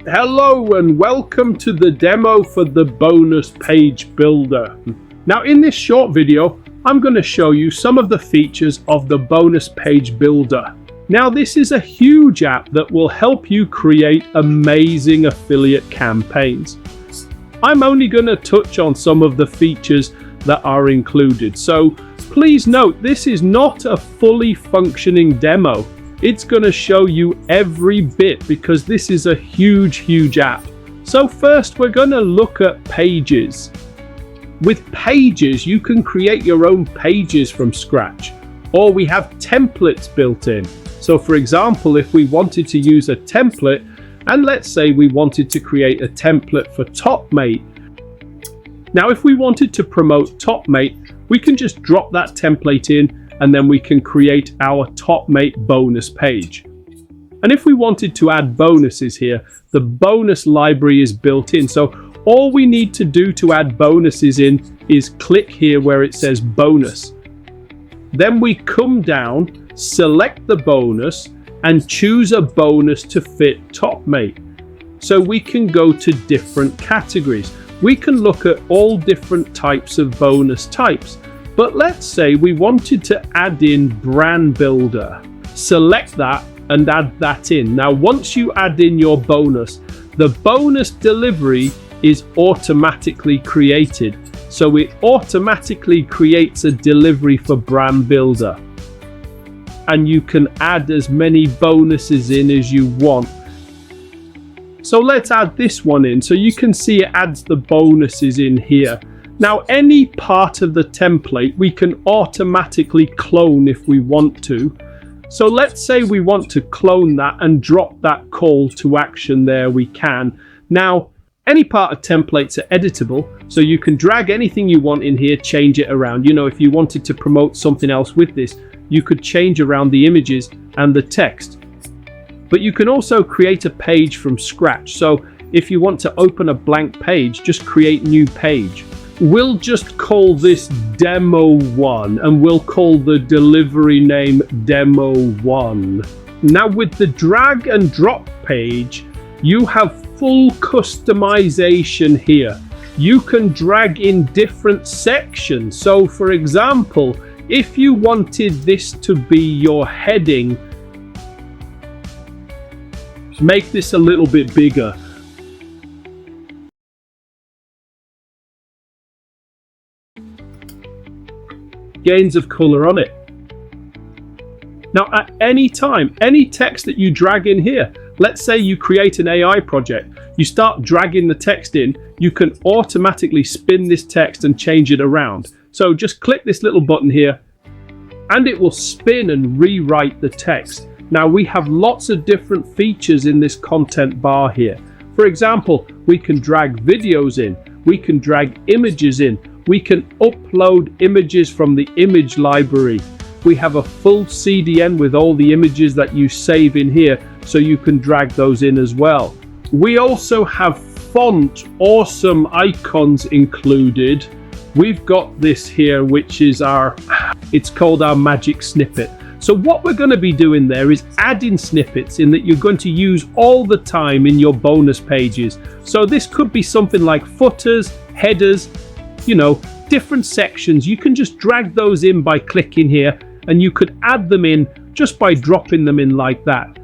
Hello and welcome to the demo for the bonus page builder. Now in this short video, I'm going to show you some of the features of the bonus page builder. Now this is a huge app that will help you create amazing affiliate campaigns. I'm only going to touch on some of the features that are included. So please note, this is not a fully functioning demo. It's going to show you every bit because this is a huge app. So first we're going to look at pages. With pages, you can create your own pages from scratch, or we have templates built in. So for example, if we wanted to use a template, and let's say we wanted to create a template for TopMate. Now if we wanted to promote TopMate, we can just drop that template in and then we can create our TopMate bonus page. And if we wanted to add bonuses here, the bonus library is built in. So all we need to do to add bonuses in is click here where it says bonus. Then we come down, select the bonus and choose a bonus to fit TopMate. So we can go to different categories. We can look at all different types of bonus types. But let's say we wanted to add in brand builder. Select that and add that in. Now once you add in your bonus, the bonus delivery is automatically created. So it automatically creates a delivery for brand builder. And you can add as many bonuses in as you want. So let's add this one in. So you can see it adds the bonuses in here. Now any part of the template we can automatically clone if we want to. So let's say we want to clone that and drop that call to action there, we can. Now any part of templates are editable, so you can drag anything you want in here, change it around. You know, if you wanted to promote something else with this, you could change around the images and the text. But you can also create a page from scratch. So if you want to open a blank page, just create new page. We'll just call this demo 1 and we'll call the delivery name demo 1. Now with the drag and drop page, you have full customization here. You can drag in different sections. So for example, if you wanted this to be your heading, make this a little bit bigger. Gains of color on it. Now at any time, any text that you drag in here, let's say you create an AI project, you start dragging the text in, you can automatically spin this text and change it around. So just click this little button here and it will spin and rewrite the text. Now we have lots of different features in this content bar here. For example, we can drag videos in, we can drag images in, we can upload images from the image library. We have a full CDN with all the images that you save in here, so you can drag those in as well. We also have font awesome icons included. We've got this here, which is it's called our magic snippet. So what we're going to be doing there is adding snippets in that you're going to use all the time in your bonus pages. So this could be something like footers, headers, you know, different sections. You can just drag those in by clicking here and you could add them in just by dropping them in like that.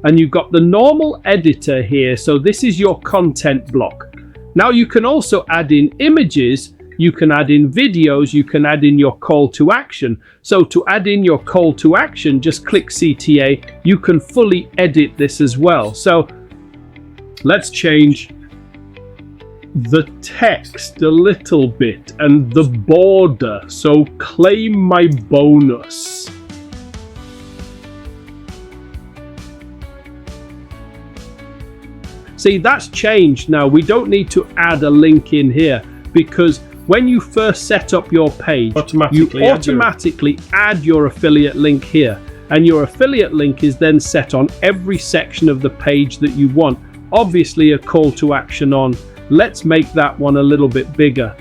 And you've got the normal editor here. So this is your content block. Now you can also add in images, you can add in videos, you can add in your call to action. So to add in your call to action, just click CTA. You can fully edit this as well. So let's change the text a little bit and the border. So claim my bonus. See, that's changed now. We don't need to add a link in here because when you first set up your page, you automatically add your affiliate link here, and your affiliate link is then set on every section of the page that you want. Obviously a call to action on. Let's make that one a little bit bigger.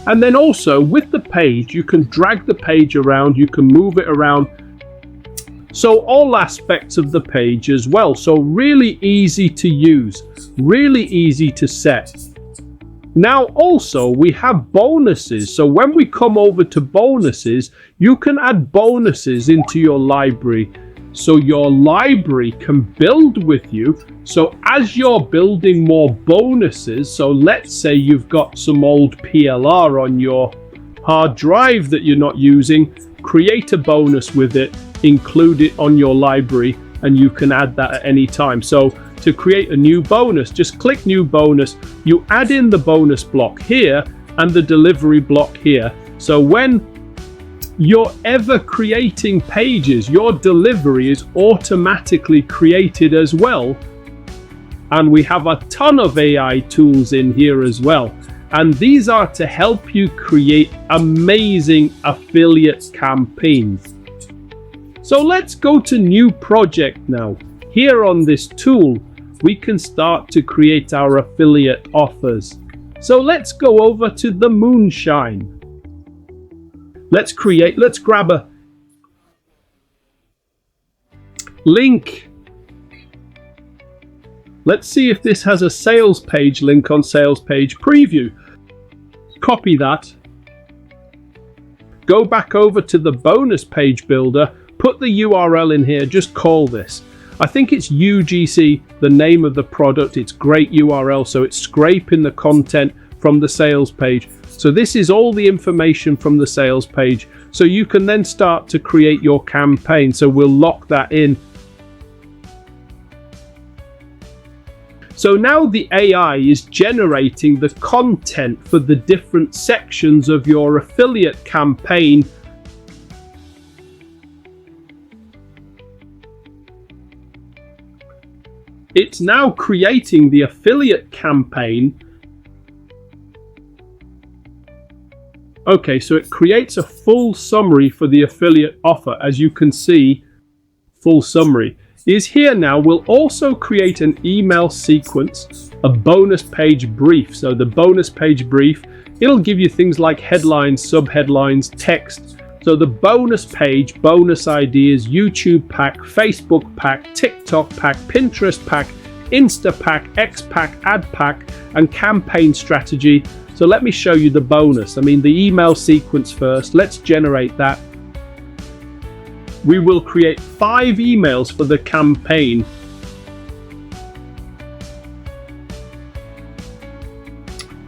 And then also with the page, you can drag the page around, you can move it around. So all aspects of the page as well. So really easy to use, really easy to set. Now also we have bonuses. So when we come over to bonuses, you can add bonuses into your library. So your library can build with you. So as you're building more bonuses, so let's say you've got some old PLR on your hard drive that you're not using, create a bonus with it, include it on your library, and you can add that at any time. So to create a new bonus, just click new bonus, you add in the bonus block here and the delivery block here. So when you're ever creating pages, your delivery is automatically created as well. And we have a ton of AI tools in here as well. And these are to help you create amazing affiliate campaigns. So let's go to new project now. Here on this tool, we can start to create our affiliate offers. So let's go over to the moonshine. Let's grab a link. Let's see if this has a sales page link on sales page preview. Copy that. Go back over to the bonus page builder. Put the URL in here, just call this. I think it's UGC, the name of the product. It's great URL, so it's scraping the content from the sales page. So this is all the information from the sales page. So you can then start to create your campaign. So we'll lock that in. So now the AI is generating the content for the different sections of your affiliate campaign. It's now creating the affiliate campaign. Okay, so it creates a full summary for the affiliate offer. As you can see, full summary is here now. We'll also create an email sequence, a bonus page brief. So the bonus page brief, it'll give you things like headlines, subheadlines, text. So the bonus page, bonus ideas, YouTube pack, Facebook pack, TikTok pack, Pinterest pack, Insta pack, X pack, ad pack, and campaign strategy. So let me show you the bonus. The email sequence first. Let's generate that. We will create 5 emails for the campaign.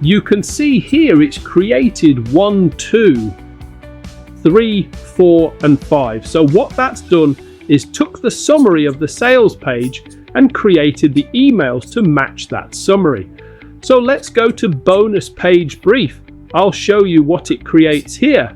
You can see here it's created 1, 2, 3, 4, and 5. So what that's done is took the summary of the sales page and created the emails to match that summary. So let's go to bonus page brief. I'll show you what it creates here.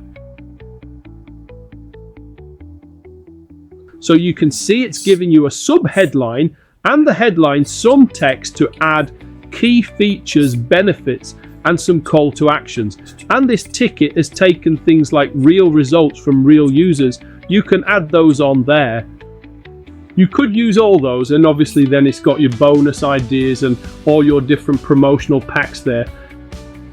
So you can see it's giving you a subheadline and the headline, some text to add key features, benefits, and some call to actions. And this ticket has taken things like real results from real users. You can add those on there. You could use all those, and obviously then it's got your bonus ideas and all your different promotional packs there.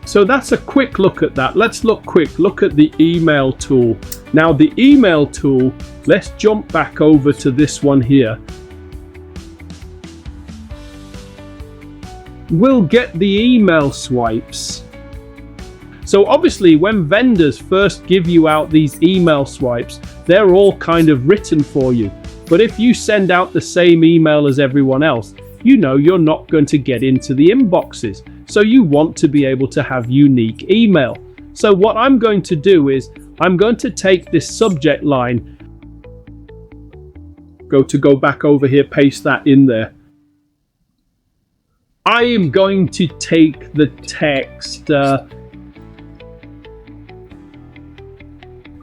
So that's a quick look at that. Let's look at the email tool. Now the email tool, let's jump back over to this one here. We'll get the email swipes. So obviously when vendors first give you out these email swipes, they're all kind of written for you. But if you send out the same email as everyone else, you know you're not going to get into the inboxes. So you want to be able to have unique email. So what I'm going to do is I'm going to take this subject line, go back over here, paste that in there. I am going to take the text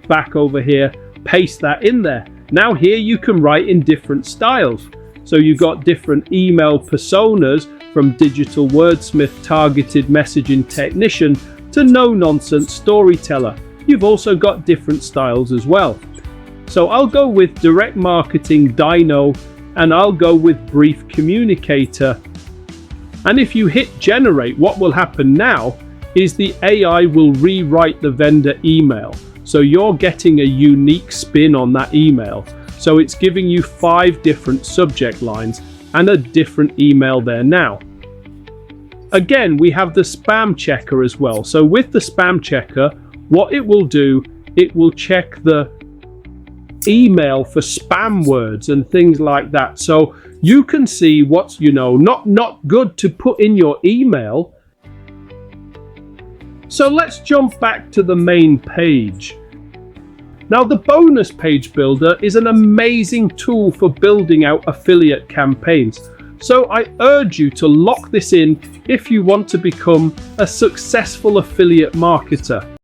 back over here, paste that in there. Now here you can write in different styles. So you've got different email personas, from digital wordsmith, targeted messaging technician, to no-nonsense storyteller. You've also got different styles as well. So I'll go with direct marketing dino, and I'll go with brief communicator. And if you hit generate, what will happen now is the AI will rewrite the vendor email. So you're getting a unique spin on that email. So it's giving you 5 different subject lines and a different email there now. Again, we have the spam checker as well. So with the spam checker, what it will do, it will check the email for spam words and things like that. So you can see what's, not good to put in your email. So let's jump back to the main page. Now, the bonus page builder is an amazing tool for building out affiliate campaigns. So I urge you to lock this in if you want to become a successful affiliate marketer.